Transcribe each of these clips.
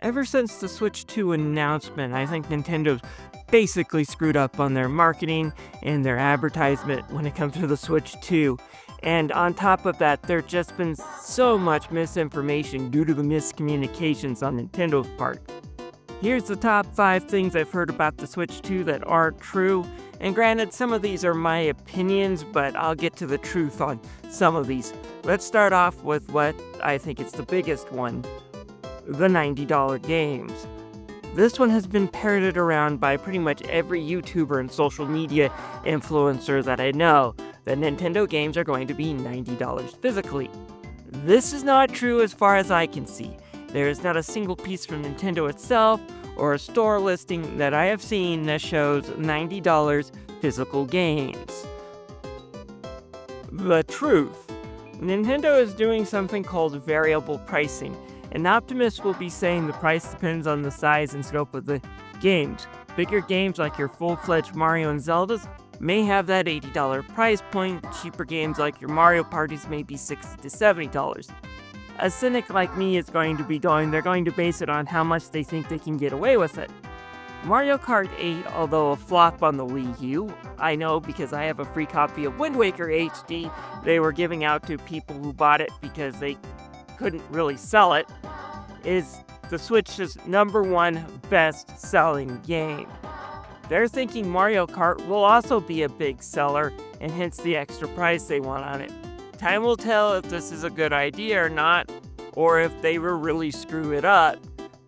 Ever since the Switch 2 announcement, I think Nintendo's basically screwed up on their marketing and their advertisement when it comes to the Switch 2. And on top of that, there's just been so much misinformation due to the miscommunications on Nintendo's part. Here's the top 5 things I've heard about the Switch 2 that aren't true. And granted, some of these are my opinions, but I'll get to the truth on some of these. Let's start off with what I think is the biggest one: the $90 games. This one has been parroted around by pretty much every YouTuber and social media influencer that I know, that Nintendo games are going to be $90 physically. This is not true as far as I can see. There is not a single piece from Nintendo itself or a store listing that I have seen that shows $90 physical games. The truth. Nintendo is doing something called variable pricing. An optimist will be saying the price depends on the size and scope of the games. Bigger games like your full-fledged Mario and Zeldas may have that $80 price point. Cheaper games like your Mario Parties may be $60 to $70. A cynic like me is going to be they're going to base it on how much they think they can get away with it. Mario Kart 8, although a flop on the Wii U, I know because I have a free copy of Wind Waker HD they were giving out to people who bought it because they couldn't really sell it, is the Switch's #1 best-selling game. They're thinking Mario Kart will also be a big seller, and hence the extra price they want on it. Time will tell if this is a good idea or not, or if they will really screw it up,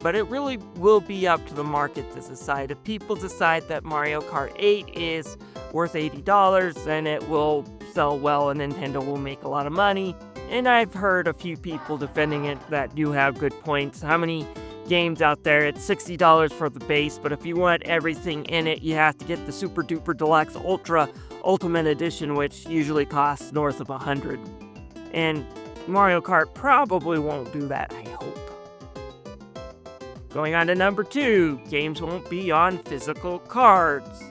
but it really will be up to the market to decide. If people decide that Mario Kart 8 is worth $80, then it will sell well and Nintendo will make a lot of money. And I've heard a few people defending it that do have good points. How many games out there? It's $60 for the base, but if you want everything in it, you have to get the Super Duper Deluxe Ultra Ultimate Edition, which usually costs north of $100. And Mario Kart probably won't do that, I hope. Going on to number 2, games won't be on physical cards.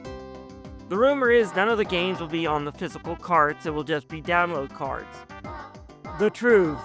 The rumor is none of the games will be on the physical cards, it will just be download cards. The truth.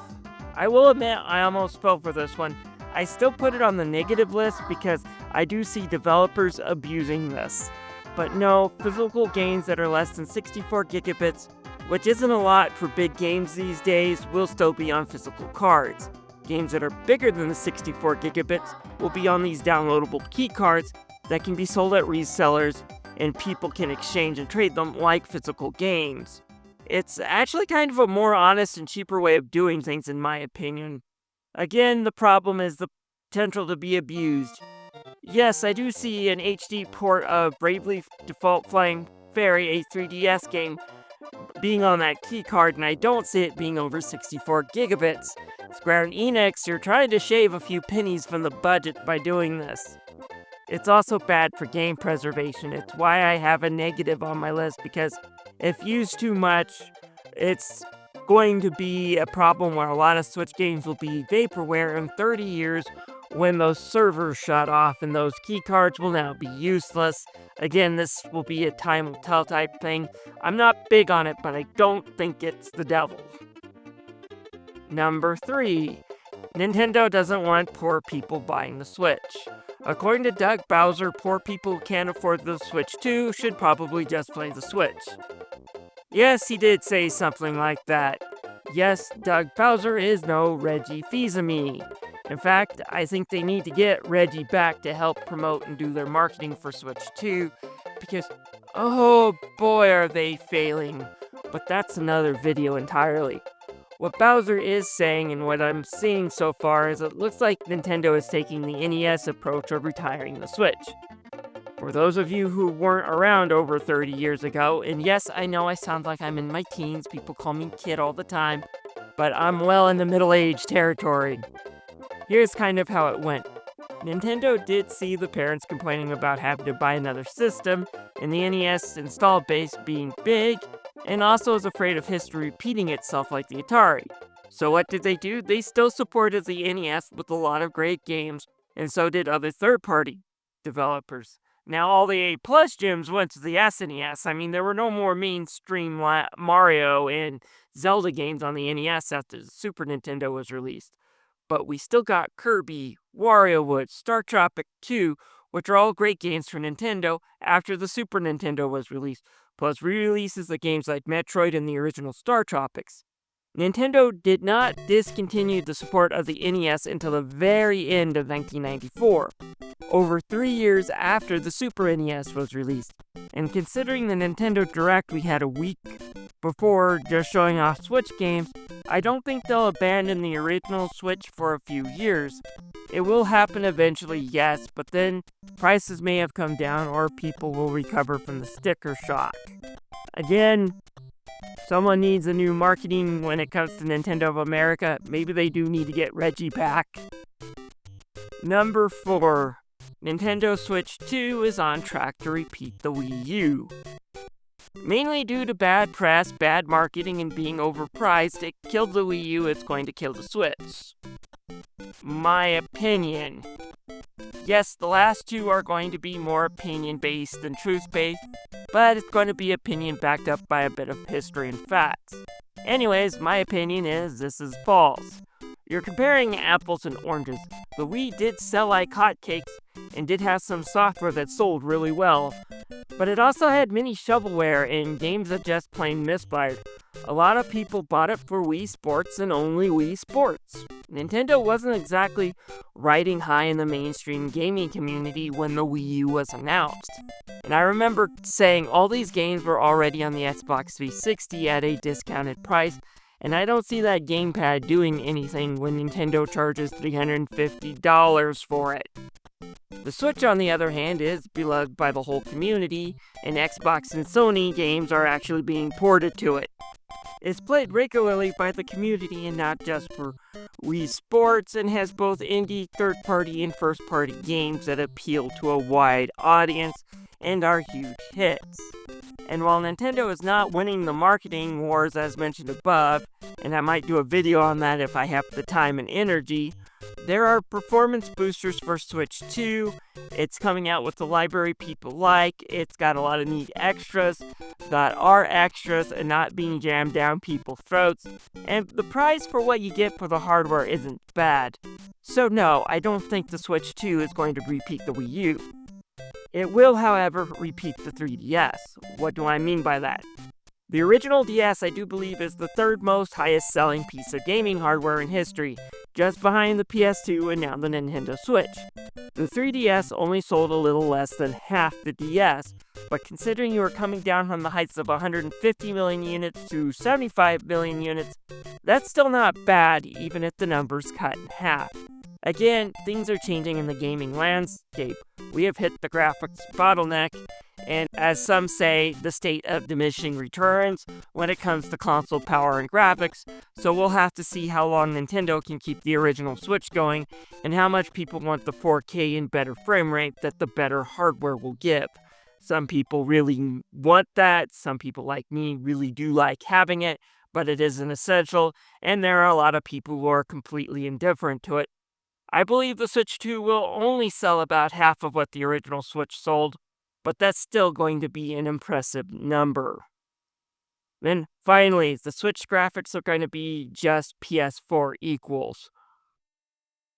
I will admit I almost fell for this one. I still put it on the negative list because I do see developers abusing this. But no, physical games that are less than 64 gigabits, which isn't a lot for big games these days, will still be on physical cards. Games that are bigger than the 64 gigabits will be on these downloadable key cards that can be sold at resellers and people can exchange and trade them like physical games. It's actually kind of a more honest and cheaper way of doing things, in my opinion. Again, the problem is the potential to be abused. Yes, I do see an HD port of Bravely Default Flying Fairy, a 3DS game, being on that keycard, and I don't see it being over 64 gigabits. Square Enix, you're trying to shave a few pennies from the budget by doing this. It's also bad for game preservation. It's why I have a negative on my list, because if used too much, it's going to be a problem where a lot of Switch games will be vaporware in 30 years when those servers shut off and those keycards will now be useless. Again, this will be a time will tell type thing. I'm not big on it, but I don't think it's the devil. Number 3. Nintendo doesn't want poor people buying the Switch. According to Doug Bowser, poor people who can't afford the Switch 2 should probably just play the Switch. Yes, he did say something like that. Yes, Doug Bowser is no Reggie Fils-Aimé. In fact, I think they need to get Reggie back to help promote and do their marketing for Switch 2, because, oh boy, are they failing. But that's another video entirely. What Bowser is saying, and what I'm seeing so far, is it looks like Nintendo is taking the NES approach of retiring the Switch. For those of you who weren't around over 30 years ago, and yes, I know I sound like I'm in my teens, people call me kid all the time, but I'm well in the middle-age territory. Here's kind of how it went. Nintendo did see the parents complaining about having to buy another system, and the NES install base being big, and also is afraid of history repeating itself like the Atari. So what did they do? They still supported the NES with a lot of great games, and so did other third-party developers. Now all the A+ gems went to the SNES. I mean, there were no more mainstream Mario and Zelda games on the NES after the Super Nintendo was released. but we still got Kirby, WarioWare, Star Tropic 2, which are all great games for Nintendo after the Super Nintendo was released, plus re-releases of games like Metroid and the original Star Tropics. Nintendo did not discontinue the support of the NES until the very end of 1994, over 3 years after the Super NES was released. And considering the Nintendo Direct we had a week before just showing off Switch games, I don't think they'll abandon the original Switch for a few years. It will happen eventually, yes, but then prices may have come down or people will recover from the sticker shock. Again, someone needs a new marketing when it comes to Nintendo of America. Maybe they do need to get Reggie back. Number 4. Nintendo Switch 2 is on track to repeat the Wii U. Mainly due to bad press, bad marketing, and being overpriced, it killed the Wii U, it's going to kill the Switch. My opinion. Yes, the last two are going to be more opinion-based than truth-based, but it's going to be opinion backed up by a bit of history and facts. Anyways, my opinion is this is false. You're comparing apples and oranges. The Wii did sell like hotcakes and did have some software that sold really well, but it also had many shovelware and games that just plain misfired. A lot of people bought it for Wii Sports and only Wii Sports. Nintendo wasn't exactly riding high in the mainstream gaming community when the Wii U was announced. And I remember saying all these games were already on the Xbox 360 at a discounted price, and I don't see that gamepad doing anything when Nintendo charges $350 for it. The Switch, on the other hand, is beloved by the whole community, and Xbox and Sony games are actually being ported to it. It's played regularly by the community and not just for Wii Sports, and has both indie, third-party, and first-party games that appeal to a wide audience and are huge hits. And while Nintendo is not winning the marketing wars as mentioned above, and I might do a video on that if I have the time and energy, there are performance boosters for Switch 2, it's coming out with the library people like, it's got a lot of neat extras that are extras and not being jammed down people's throats, and the price for what you get for the hardware isn't bad. So no, I don't think the Switch 2 is going to repeat the Wii U. It will, however, repeat the 3DS. What do I mean by that? The original DS, I do believe, is the third most highest selling piece of gaming hardware in history, just behind the PS2 and now the Nintendo Switch. The 3DS only sold a little less than half the DS, but considering you are coming down from the heights of 150 million units to 75 million units, that's still not bad, even if the numbers cut in half. Again, things are changing in the gaming landscape. We have hit the graphics bottleneck, and as some say, the state of diminishing returns when it comes to console power and graphics, so we'll have to see how long Nintendo can keep the original Switch going, and how much people want the 4K and better frame rate that the better hardware will give. Some people really want that, some people like me really do like having it, but it isn't essential, and there are a lot of people who are completely indifferent to it. I believe the Switch 2 will only sell about half of what the original Switch sold, but that's still going to be an impressive number. Then finally, the Switch graphics are going to be just PS4 equals.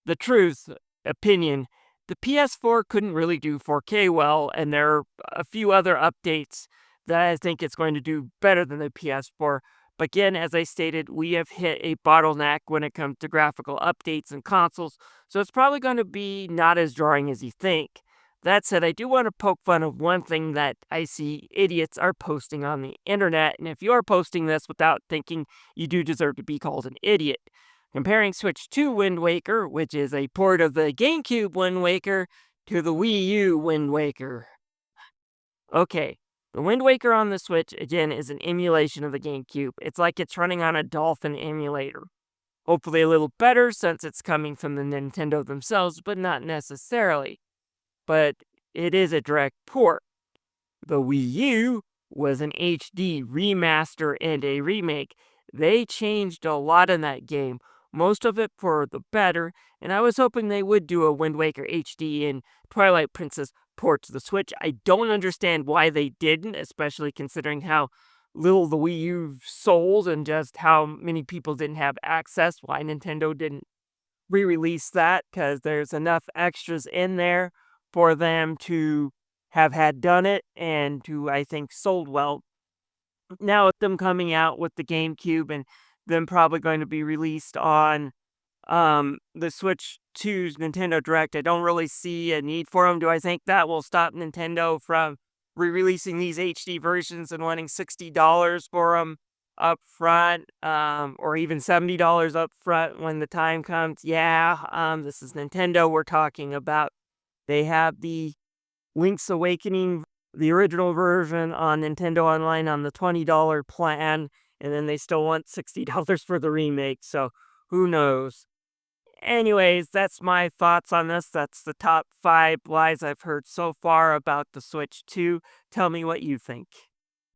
The truth, opinion, the PS4 couldn't really do 4K well, and there are a few other updates that I think it's going to do better than the PS4. But again, as I stated, we have hit a bottleneck when it comes to graphical updates and consoles, so it's probably going to be not as jarring as you think. That said, I do want to poke fun of one thing that I see idiots are posting on the internet, and if you're posting this without thinking, you do deserve to be called an idiot. Comparing Switch 2 Wind Waker, which is a port of the GameCube Wind Waker, to the Wii U Wind Waker. Okay. The Wind Waker on the Switch, again, is an emulation of the GameCube. It's like it's running on a Dolphin emulator. Hopefully a little better since it's coming from the Nintendo themselves, but not necessarily. But it is a direct port. The Wii U was an HD remaster and a remake. They changed a lot in that game, most of it for the better, and I was hoping they would do a Wind Waker HD and Twilight Princess port to the Switch. I don't understand why they didn't, especially considering how little the Wii U sold and just how many people didn't have access, why Nintendo didn't re-release that because there's enough extras in there for them to have had done it and to, I think, sold well. Now with them coming out with the GameCube and them probably going to be released on the Switch 2's Nintendo Direct, I don't really see a need for them. Do I think that will stop Nintendo from re-releasing these HD versions and wanting $60 for them up front, or even $70 up front when the time comes? Yeah, this is Nintendo we're talking about. They have the Link's Awakening, the original version on Nintendo Online on the $20 plan, and then they still want $60 for the remake, so who knows? Anyways, that's my thoughts on this. That's the top 5 lies I've heard so far about the Switch 2. Tell me what you think.